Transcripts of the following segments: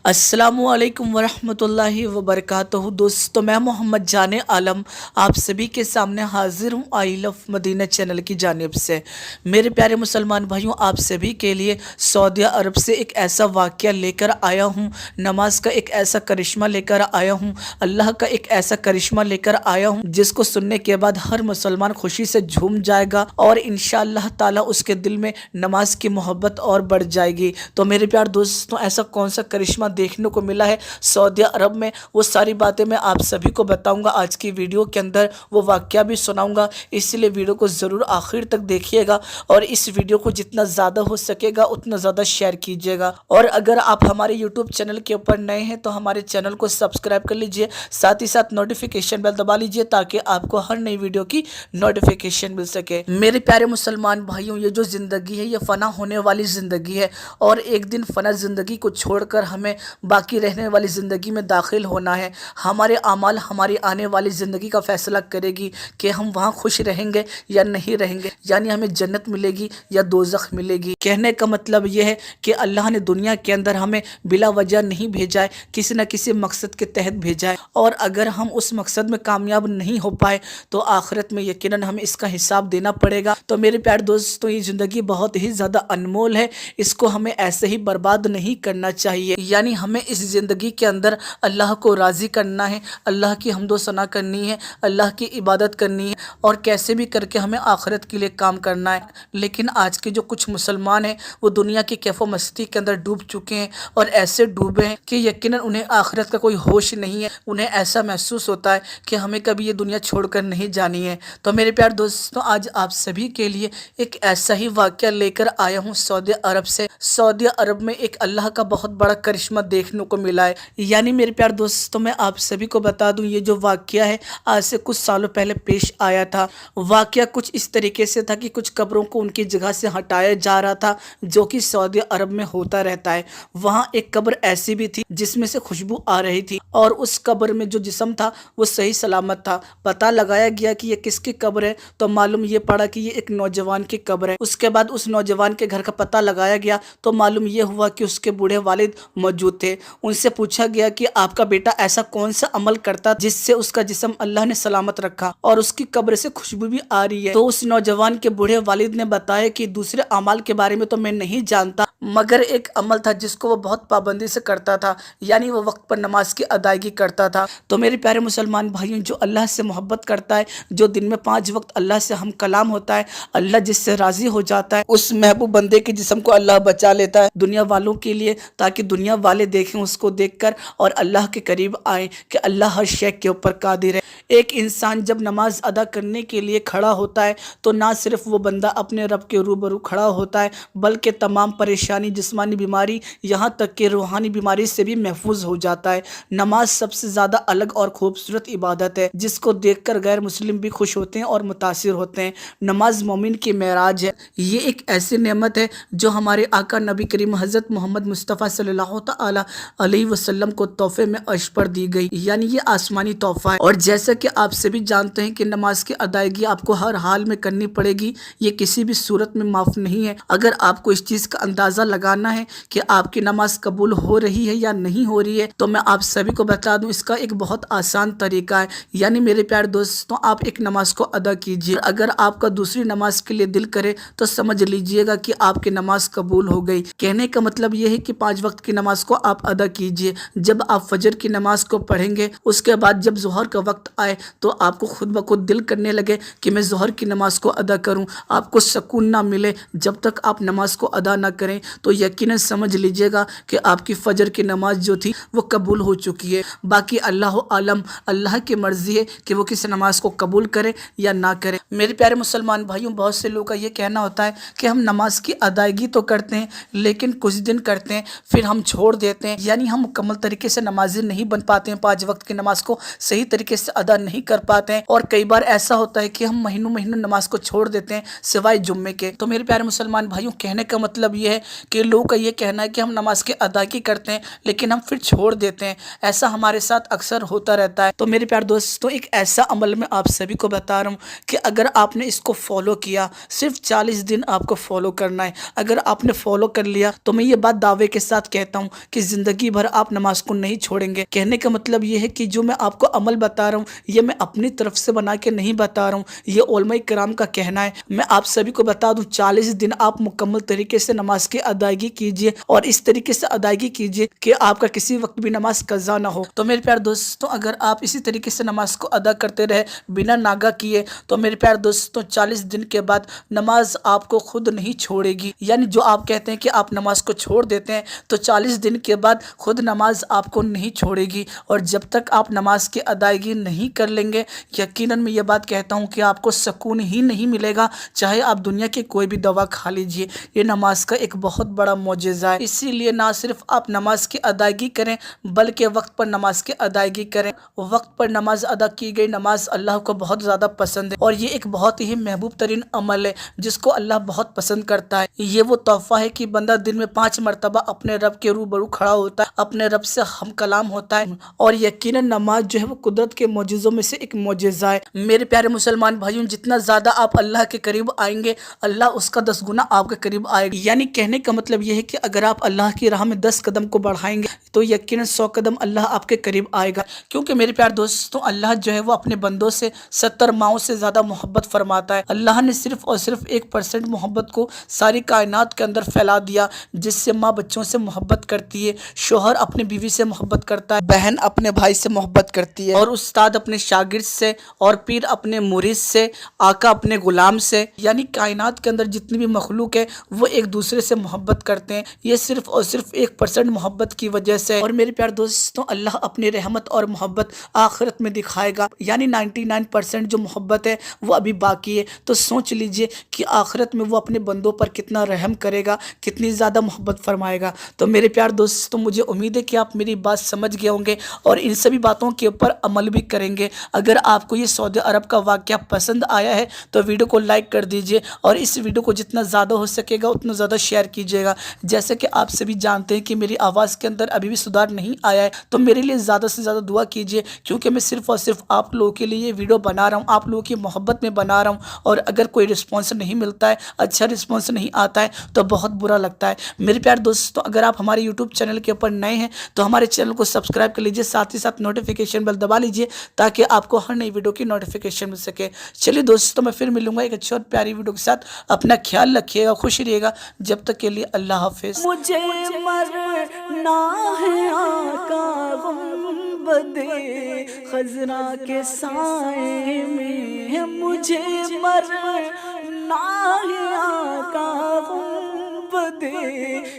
अस्सलामुअलैकुम वरहमतुल्लाहि वबरकातुहू। दोस्तों, मैं मोहम्मद जाने आलम आप सभी के सामने हाजिर हूँ आई लव मदीना चैनल की जानिब से। मेरे प्यारे मुसलमान भाइयों, आप सभी के लिए सऊदी अरब से एक ऐसा वाक़या लेकर आया हूँ, नमाज का एक ऐसा करिश्मा लेकर आया हूँ, अल्लाह का एक ऐसा करिश्मा लेकर आया हूँ जिसको सुनने के बाद हर मुसलमान खुशी से झूम जाएगा और इंशाअल्लाह ताला उसके दिल में नमाज की मोहब्बत और बढ़ जाएगी। तो मेरे प्यारे दोस्तों, ऐसा कौन सा करिश्मा देखने को मिला है सऊदी अरब में, वो सारी बातें मैं आप सभी को बताऊंगा आज की वीडियो के अंदर, वो वाक़या भी सुनाऊंगा। इसलिए वीडियो को ज़रूर आखिर तक देखिएगा और इस वीडियो को जितना ज़्यादा हो सकेगा उतना ज़्यादा शेयर कीजिएगा। और अगर आप हमारे यूट्यूब चैनल के ऊपर नए हैं तो हमारे चैनल को सब्सक्राइब कर लीजिए, साथ ही साथ नोटिफिकेशन बेल दबा लीजिए ताकि आपको हर नई वीडियो की नोटिफिकेशन मिल सके। मेरे प्यारे मुसलमान भाइयों, ये जो ज़िंदगी है ये फ़ना होने वाली ज़िंदगी है और एक दिन फ़ना ज़िंदगी को छोड़कर हमें बाकी रहने वाली ज़िंदगी में दाखिल होना है। हमारे अमाल हमारी आने वाली ज़िंदगी का फ़ैसला करेगी कि हम वहाँ खुश रहेंगे या नहीं रहेंगे, यानी हमें जन्नत मिलेगी या दोज़ख मिलेगी। कहने का मतलब यह है कि अल्लाह ने दुनिया के अंदर हमें बिला वजह नहीं भेजा है, किसी न किसी मकसद के तहत भेजा है और अगर हम उस मकसद में कामयाब नहीं हो पाए तो आखिरत में यकीनन हमें इसका हिसाब देना पड़ेगा। तो मेरे प्यारे दोस्तों, ये ज़िंदगी बहुत ही ज़्यादा अनमोल है, इसको हमें ऐसे ही बर्बाद नहीं करना चाहिए। यानी हमें इस ज़िंदगी के अंदर अल्लाह को राज़ी करना है, अल्लाह की हम्दो सना करनी है, अल्लाह की इबादत करनी है और कैसे भी करके हमें आखिरत के लिए काम करना है। लेकिन आज के जो कुछ मुसलमान हैं वो दुनिया की कैफो मस्ती के अंदर डूब चुके हैं और ऐसे डूबे हैं कि यकीनन उन्हें आखिरत का कोई होश नहीं है। उन्हें ऐसा महसूस होता है कि हमें कभी ये दुनिया छोड़कर नहीं जानी है। तो मेरे प्यारे दोस्तों, आज आप सभी के लिए एक ऐसा ही वाक़या लेकर आया हूँ सऊदी अरब से। सऊदी अरब में एक अल्लाह का बहुत बड़ा करिश्मा देखने को मिला है। यानी मेरे प्यारे दोस्तों, मैं आप सभी को बता दूं, ये जो वाक़या है आज से कुछ सालों पहले पेश आया था। वाक़या कुछ इस तरीके से था कि कुछ कब्रों को उनकी जगह से हटाया जा रहा था, जो कि सऊदी अरब में होता रहता है। वहाँ एक कब्र ऐसी भी थी जिसमें से खुशबू आ रही थी और उस कब्र में जो जिस्म था वो सही सलामत था। पता लगाया गया कि ये किसकी कब्र है तो मालूम ये पड़ा कि ये एक नौजवान की कब्र है। उसके बाद उस नौजवान के घर का पता लगाया गया तो मालूम ये हुआ कि उसके बूढ़े वालिद मौजूद थे। उनसे पूछा गया कि आपका बेटा ऐसा कौन सा अमल करता जिससे उसका जिस्म अल्लाह ने सलामत रखा और उसकी कब्र से खुशबू भी आ रही है। तो उस नौजवान के बूढ़े वालिद ने बताया कि दूसरे अमाल के बारे में तो मैं नहीं जानता, मगर एक अमल था जिसको वो बहुत पाबंदी से करता था, यानी वो वक्त पर नमाज की अदायगी करता था। तो मेरे प्यारे मुसलमान भाइयों, जो अल्लाह से मोहब्बत करता है, जो दिन में 5 वक्त अल्लाह से हम कलाम होता है, अल्लाह जिससे राज़ी हो जाता है, उस महबूब बंदे के जिस्म को अल्लाह बचा लेता है दुनिया वालों के लिए, ताकि दुनिया वाले देखें उसको देखकर और अल्लाह के करीब आए कि अल्लाह हर शय के ऊपर कादिर है। एक इंसान जब नमाज अदा करने के लिए खड़ा होता है तो ना सिर्फ वो बंदा अपने रब के रूबरू खड़ा होता है, बल्कि तमाम परेशानी, जिस्मानी बीमारी, यहाँ तक कि रूहानी बीमारी से भी महफूज हो जाता है। नमाज सबसे ज़्यादा अलग और खूबसूरत इबादत है जिसको देखकर गैर मुस्लिम भी खुश होते हैं और मुतासिर होते हैं। नमाज मोमिन की मेराज है। ये एक ऐसी नेमत है जो हमारे आका नबी करीम हज़रत मोहम्मद मुस्तफ़ा सल्लल्लाहु तआला अलैहि वसल्लम को तोहफे में अर्श पर दी गई, यानी ये आसमानी तोहफा है। और जैसा कि आप सभी जानते हैं कि नमाज की अदायगी आपको हर हाल में करनी पड़ेगी, ये किसी भी सूरत में माफ़ नहीं है। अगर आपको इस चीज़ का अंदाज़ा लगाना है कि आपकी नमाज कबूल हो रही है या नहीं हो रही है तो मैं आप सभी को बता दूं, इसका एक बहुत आसान तरीका है। यानी मेरे प्यारे दोस्तों, आप एक नमाज को अदा कीजिए, अगर आपका दूसरी नमाज के लिए दिल करे तो समझ लीजिएगा कि आपकी नमाज कबूल हो गई। कहने का मतलब यह है कि 5 वक्त की नमाज को आप अदा कीजिए। जब आप फजर की नमाज को पढ़ेंगे, उसके बाद जब ज़ोहर का वक्त आए तो आपको खुद ब खुद दिल करने लगे कि मैं ज़ोहर की नमाज को अदा करूं, आपको सुकून ना मिले जब तक आप नमाज को अदा ना करें, तो यकीनन समझ लीजिएगा कि आपकी फजर की नमाज जो थी वो कबूल हो चुकी है। बाकी अल्लाह आलम, अल्लाह की मर्ज़ी है कि वो किस नमाज को कबूल करे या ना करे। मेरे प्यारे मुसलमान भाइयों, बहुत से लोगों का ये कहना होता है कि हम नमाज की अदायगी तो करते हैं लेकिन कुछ दिन करते हैं फिर हम छोड़ देते हैं, यानी हम मुकम्मल तरीके से नमाजी नहीं बन पाते हैं, 5 वक्त की नमाज को सही तरीके से अदा ادا نہیں کر پاتے ہیں، اور کئی بار ایسا ہوتا ہے کہ ہم مہینوں مہینوں نماز کو چھوڑ دیتے ہیں سوائے جمعے کے۔ تو میرے پیارے مسلمان بھائیوں، کہنے کا مطلب یہ ہے کہ لوگوں کا یہ کہنا ہے کہ ہم نماز کی ادائیگی کرتے ہیں لیکن ہم پھر چھوڑ دیتے ہیں، ایسا ہمارے ساتھ اکثر ہوتا رہتا ہے۔ تو میرے پیارے دوستوں، ایک ایسا عمل میں آپ سبھی کو بتا رہا ہوں کہ اگر آپ نے اس کو فالو کیا، صرف 40 دن آپ کو فالو کرنا ہے، اگر آپ نے فالو کر لیا تو میں یہ بات دعوے کے ساتھ کہتا ہوں کہ زندگی بھر آپ نماز کو نہیں چھوڑیں گے۔ کہنے کا مطلب یہ ہے کہ جو میں آپ کو عمل بتا رہا ہوں یہ میں اپنی طرف سے بنا کے نہیں بتا رہا ہوں، یہ علماء کرام کا کہنا ہے۔ میں آپ سبھی کو بتا دوں، 40 دن آپ مکمل طریقے سے نماز کی ادائیگی کیجئے، اور اس طریقے سے ادائیگی کیجئے کہ آپ کا کسی وقت بھی نماز قضا نہ ہو۔ تو میرے پیارے دوستوں، اگر آپ اسی طریقے سے نماز کو ادا کرتے رہے بنا ناغہ کیے تو میرے پیارے دوستوں 40 دن کے بعد نماز آپ کو خود نہیں چھوڑے گی۔ یعنی جو آپ کہتے ہیں کہ آپ نماز کو چھوڑ دیتے ہیں، تو 40 دن کے بعد خود نماز آپ کو نہیں چھوڑے گی، اور جب تک آپ نماز کی ادائیگی نہیں کر لیں گے، یقیناً میں یہ بات کہتا ہوں کہ آپ کو سکون ہی نہیں ملے گا، چاہے آپ دنیا کی کوئی بھی دوا کھا لیجئے۔ یہ نماز کا ایک بہت بڑا معجزہ ہے، اسی لیے نہ صرف آپ نماز کی ادائیگی کریں بلکہ وقت پر نماز کی ادائیگی کریں۔ وقت پر نماز ادا کی گئی نماز اللہ کو بہت زیادہ پسند ہے، اور یہ ایک بہت ہی محبوب ترین عمل ہے جس کو اللہ بہت پسند کرتا ہے۔ یہ وہ تحفہ ہے کہ بندہ دن میں 5 مرتبہ اپنے رب کے روبرو کھڑا ہوتا ہے، اپنے رب سے ہم کلام ہوتا ہے، اور یقیناً نماز جو ہے وہ قدرت کے معجزوں میں سے ایک معجزہ ہے۔ میرے پیارے مسلمان بھائیوں، جتنا زیادہ آپ اللہ کے قریب آئیں گے، اللہ اس کا 10 گنا آپ کے قریب آئے گا۔ یعنی کہنے کا مطلب یہ ہے کہ اگر آپ اللہ کی راہ میں 10 قدم کو بڑھائیں گے تو یقیناً 100 قدم اللہ آپ کے قریب آئے گا، کیونکہ میرے پیارے دوستوں اللہ جو ہے وہ اپنے بندوں سے 70 ماؤں سے زیادہ محبت فرماتا ہے۔ اللہ نے صرف اور صرف 1% محبت کو ساری کائنات کے اندر پھیلا دیا، جس سے ماں بچوں سے محبت کرتی ہے، شوہر اپنی بیوی سے محبت کرتا ہے، بہن اپنے بھائی سے محبت کرتی ہے، اور استاد اپنے شاگرد سے، اور پیر اپنے مرید سے، آقا اپنے غلام سے۔ یعنی کائنات کے اندر جتنی بھی مخلوق ہے وہ ایک دوسرے سے محبت کرتے ہیں، یہ صرف اور صرف 1% محبت کی وجہ سے۔ اور میرے پیارے دوستوں، اللہ اپنی رحمت اور محبت آخرت میں دکھائے گا، یعنی 99% جو محبت ہے وہ ابھی باقی ہے۔ تو سوچ لیجئے کہ آخرت میں وہ اپنے بندوں پر کتنا رحم کرے گا، کتنی زیادہ محبت فرمائے گا۔ تو میرے پیارے دوستوں، مجھے امید ہے کہ آپ میری بات سمجھ گئے ہوں گے اور ان سبھی باتوں کے اوپر عمل بھی کریں گے۔ اگر آپ کو یہ سعودی عرب کا واقعہ پسند آیا ہے تو ویڈیو کو لائک کر دیجئے، اور اس ویڈیو کو جتنا زیادہ ہو سکے گا اتنا زیادہ شیئر کیجئے گا۔ جیسے کہ آپ سبھی جانتے ہیں کہ میری آواز کے اندر ابھی بھی سدھار نہیں آیا ہے، تو میرے لیے زیادہ سے زیادہ دعا کیجئے، کیونکہ میں صرف اور صرف آپ لوگوں کے لیے یہ ویڈیو بنا رہا ہوں، آپ لوگوں کی محبت میں بنا رہا ہوں، اور اگر کوئی رسپانس نہیں ملتا ہے، اچھا رسپانس نہیں آتا ہے تو بہت برا لگتا ہے۔ میرے پیارے دوستوں، اگر آپ ہمارے یوٹیوب چینل کے اوپر نئے ہیں تو ہمارے چینل کو سبسکرائب کر لیجئے، ساتھ ہی ساتھ نوٹیفیکیشن بیل دبا لیجئے تاکہ آپ کو ہر نئی ویڈیو کی نوٹیفیکیشن مل سکے۔ چلیے دوستوں، میں پھر ملوں گا ایک اچھی اور پیاری ویڈیو کے ساتھ۔ اپنا خیال رکھیے گا، خوش رہیے گا، جب تک کے لیے اللہ حافظ۔ مجھے مرنا ہے آقا گنبدِ خضرا کے سائے میں، مجھے مرنا ہے آقا گنبدِ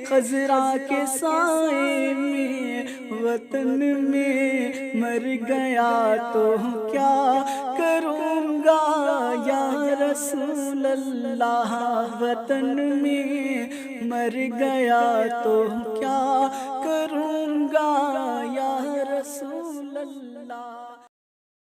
خضرا کے سائے میں، وطن میں مر گیا تو کیا کروں گا یا رسول اللہ، وطن میں مر گیا تو کیا